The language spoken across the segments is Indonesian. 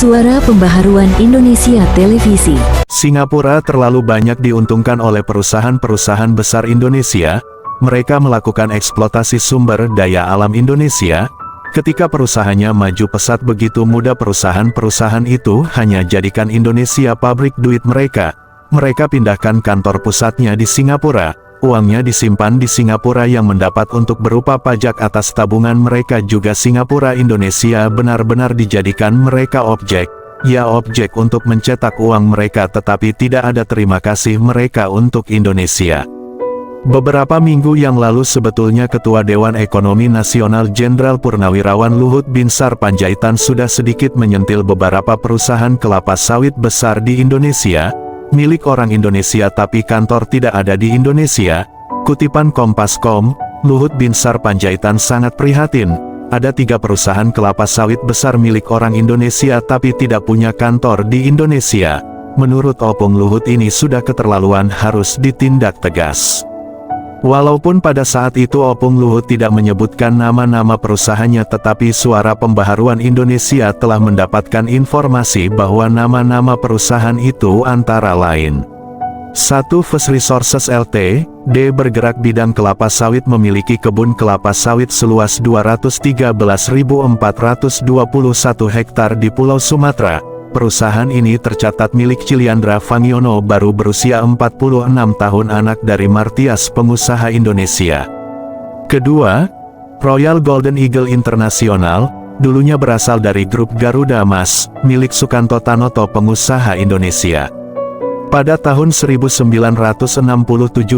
Suara Pembaharuan Indonesia Televisi. Singapura terlalu banyak diuntungkan oleh perusahaan-perusahaan besar Indonesia. Mereka melakukan eksploitasi sumber daya alam Indonesia. Ketika perusahaannya maju pesat, begitu mudah perusahaan-perusahaan itu hanya jadikan Indonesia pabrik duit mereka. Mereka pindahkan kantor pusatnya di Singapura. Uangnya disimpan di Singapura yang mendapat untuk berupa pajak atas tabungan mereka juga. Singapura Indonesia benar-benar dijadikan mereka objek. Ya, objek untuk mencetak uang mereka, tetapi tidak ada terima kasih mereka untuk Indonesia. Beberapa minggu yang lalu sebetulnya Ketua Dewan Ekonomi Nasional Jenderal Purnawirawan Luhut Binsar Panjaitan sudah sedikit menyentil beberapa perusahaan kelapa sawit besar di Indonesia, milik orang Indonesia tapi kantor tidak ada di Indonesia. Kutipan Kompas.com, Luhut Binsar Panjaitan sangat prihatin. Ada 3 perusahaan kelapa sawit besar milik orang Indonesia tapi tidak punya kantor di Indonesia. Menurut Opung Luhut ini sudah keterlaluan, harus ditindak tegas. Walaupun pada saat itu Opung Luhut tidak menyebutkan nama-nama perusahaannya, tetapi Suara Pembaharuan Indonesia telah mendapatkan informasi bahwa nama-nama perusahaan itu antara lain: 1. First Resources Ltd. bergerak bidang kelapa sawit, memiliki kebun kelapa sawit seluas 213.421 hektar di Pulau Sumatera. Perusahaan ini tercatat milik Ciliandra Fangiono, baru berusia 46 tahun, anak dari Martias, pengusaha Indonesia. Kedua, Royal Golden Eagle International, dulunya berasal dari grup Garuda Mas, milik Sukanto Tanoto, pengusaha Indonesia. Pada tahun 1967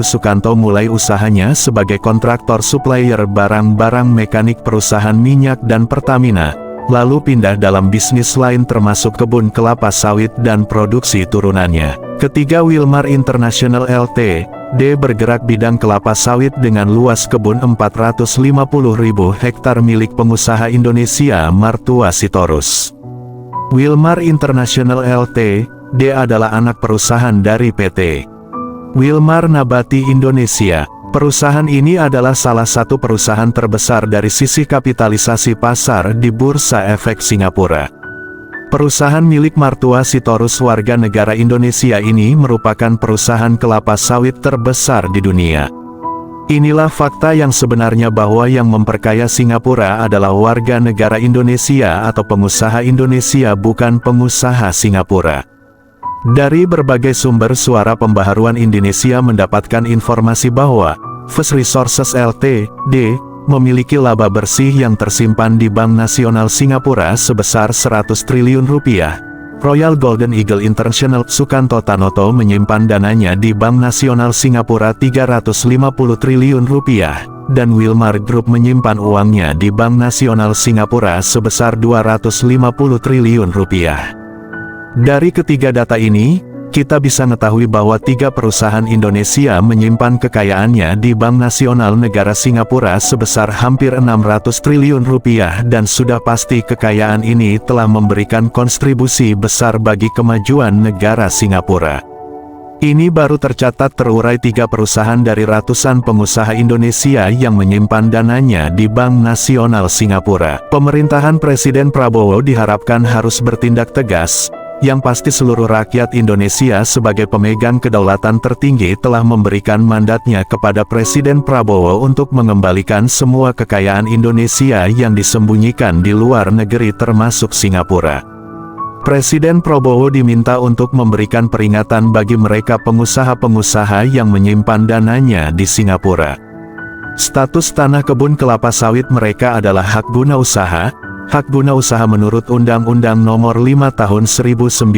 Sukanto mulai usahanya sebagai kontraktor supplier barang-barang mekanik perusahaan minyak dan Pertamina, lalu pindah dalam bisnis lain termasuk kebun kelapa sawit dan produksi turunannya. Ketiga, Wilmar International Ltd. bergerak bidang kelapa sawit dengan luas kebun 450.000 hektar milik pengusaha Indonesia Martua Sitorus. Wilmar International Ltd. adalah anak perusahaan dari PT Wilmar Nabati Indonesia. Perusahaan ini adalah salah satu perusahaan terbesar dari sisi kapitalisasi pasar di Bursa Efek Singapura. Perusahaan milik Martua Sitorus warga negara Indonesia ini merupakan perusahaan kelapa sawit terbesar di dunia. Inilah fakta yang sebenarnya, bahwa yang memperkaya Singapura adalah warga negara Indonesia atau pengusaha Indonesia, bukan pengusaha Singapura. Dari berbagai sumber, Suara Pembaharuan Indonesia mendapatkan informasi bahwa First Resources Ltd. memiliki laba bersih yang tersimpan di Bank Nasional Singapura sebesar 100 triliun rupiah. Royal Golden Eagle International Sukanto Tanoto menyimpan dananya di Bank Nasional Singapura 350 triliun rupiah, dan Wilmar Group menyimpan uangnya di Bank Nasional Singapura sebesar 250 triliun rupiah. Dari ketiga data ini, kita bisa mengetahui bahwa 3 perusahaan Indonesia menyimpan kekayaannya di Bank Nasional Negara Singapura sebesar hampir 600 triliun rupiah, dan sudah pasti kekayaan ini telah memberikan kontribusi besar bagi kemajuan negara Singapura. Ini baru tercatat terurai 3 perusahaan dari ratusan pengusaha Indonesia yang menyimpan dananya di Bank Nasional Singapura. Pemerintahan Presiden Prabowo diharapkan harus bertindak tegas. Yang pasti seluruh rakyat Indonesia sebagai pemegang kedaulatan tertinggi telah memberikan mandatnya kepada Presiden Prabowo untuk mengembalikan semua kekayaan Indonesia yang disembunyikan di luar negeri termasuk Singapura. Presiden Prabowo diminta untuk memberikan peringatan bagi mereka pengusaha-pengusaha yang menyimpan dananya di Singapura. Status tanah kebun kelapa sawit mereka adalah hak guna usaha. Hak guna usaha menurut Undang-Undang Nomor 5 Tahun 1960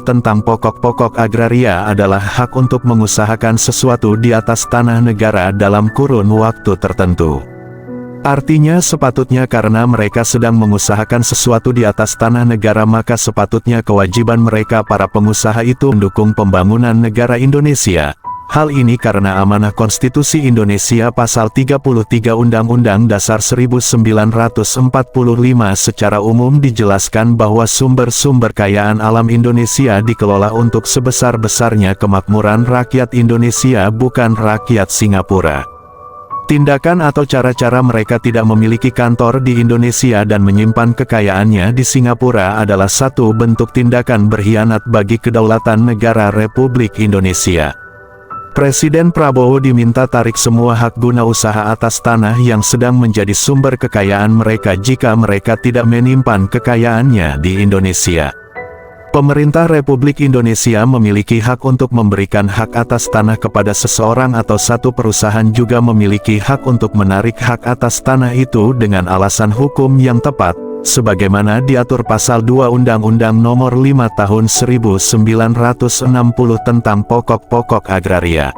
tentang Pokok-pokok Agraria adalah hak untuk mengusahakan sesuatu di atas tanah negara dalam kurun waktu tertentu. Artinya sepatutnya karena mereka sedang mengusahakan sesuatu di atas tanah negara, maka sepatutnya kewajiban mereka para pengusaha itu mendukung pembangunan negara Indonesia. Hal ini karena amanah Konstitusi Indonesia Pasal 33 Undang-Undang Dasar 1945 secara umum dijelaskan bahwa sumber-sumber kekayaan alam Indonesia dikelola untuk sebesar-besarnya kemakmuran rakyat Indonesia, bukan rakyat Singapura. Tindakan atau cara-cara mereka tidak memiliki kantor di Indonesia dan menyimpan kekayaannya di Singapura adalah satu bentuk tindakan berkhianat bagi kedaulatan negara Republik Indonesia. Presiden Prabowo diminta tarik semua hak guna usaha atas tanah yang sedang menjadi sumber kekayaan mereka jika mereka tidak menyimpan kekayaannya di Indonesia. Pemerintah Republik Indonesia memiliki hak untuk memberikan hak atas tanah kepada seseorang atau satu perusahaan juga memiliki hak untuk menarik hak atas tanah itu dengan alasan hukum yang tepat, sebagaimana diatur Pasal 2 Undang-Undang Nomor 5 Tahun 1960 tentang Pokok-Pokok Agraria.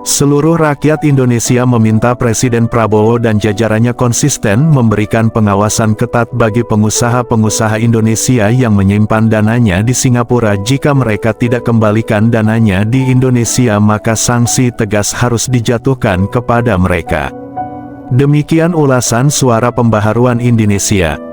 Seluruh rakyat Indonesia meminta Presiden Prabowo dan jajarannya konsisten memberikan pengawasan ketat bagi pengusaha-pengusaha Indonesia yang menyimpan dananya di Singapura. Jika mereka tidak kembalikan dananya di Indonesia, maka sanksi tegas harus dijatuhkan kepada mereka. Demikian ulasan Suara Pembaharuan Indonesia.